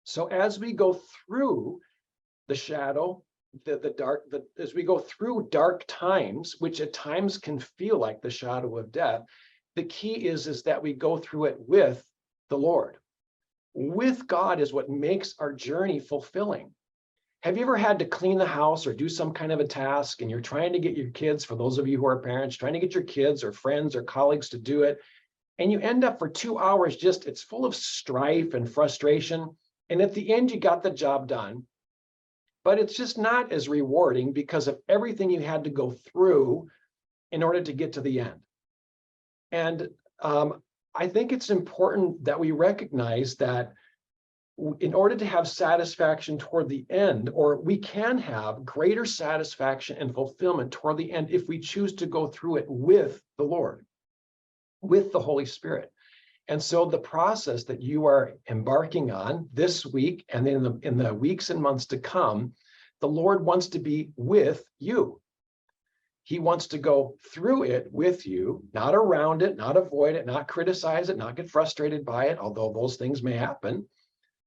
So as we go through the shadow, as we go through dark times, which at times can feel like the shadow of death, the key is that we go through it with the Lord. With God is what makes our journey fulfilling. Have you ever had to clean the house or do some kind of a task, and you're trying to get your kids, for those of you who are parents, trying to get your kids or friends or colleagues to do it, and you end up for 2 hours it's full of strife and frustration, and at the end you got the job done, but it's just not as rewarding because of everything you had to go through in order to get to the end. And I think it's important that we recognize that in order to have satisfaction toward the end, or we can have greater satisfaction and fulfillment toward the end if we choose to go through it with the Lord, with the Holy Spirit. And so the process that you are embarking on this week and then in the weeks and months to come, the Lord wants to be with you. He wants to go through it with you, not around it, not avoid it, not criticize it, not get frustrated by it, although those things may happen.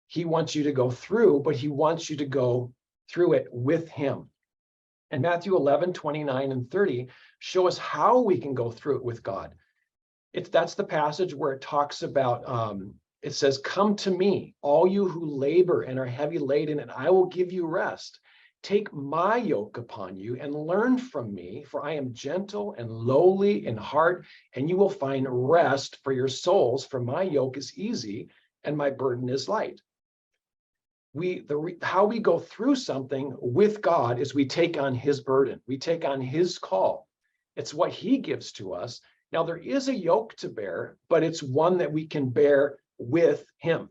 He wants you to go through, but he wants you to go through it with him. And Matthew 11, 29 and 30 show us how we can go through it with God. That's the passage where it talks about, it says, "Come to me, all you who labor and are heavy laden, and I will give you rest. Take my yoke upon you and learn from me, for I am gentle and lowly in heart, and you will find rest for your souls, for my yoke is easy and my burden is light." How we go through something with God is we take on his burden. We take on his call. It's what he gives to us. Now, there is a yoke to bear, but it's one that we can bear with him.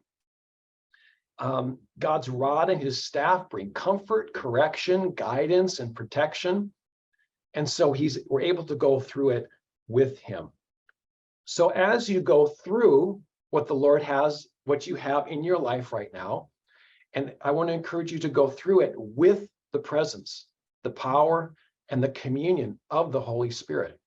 God's rod and his staff bring comfort, correction, guidance, and protection. And so we're able to go through it with him. So as you go through what the Lord has, what you have in your life right now, and I want to encourage you to go through it with the presence, the power, and the communion of the Holy Spirit.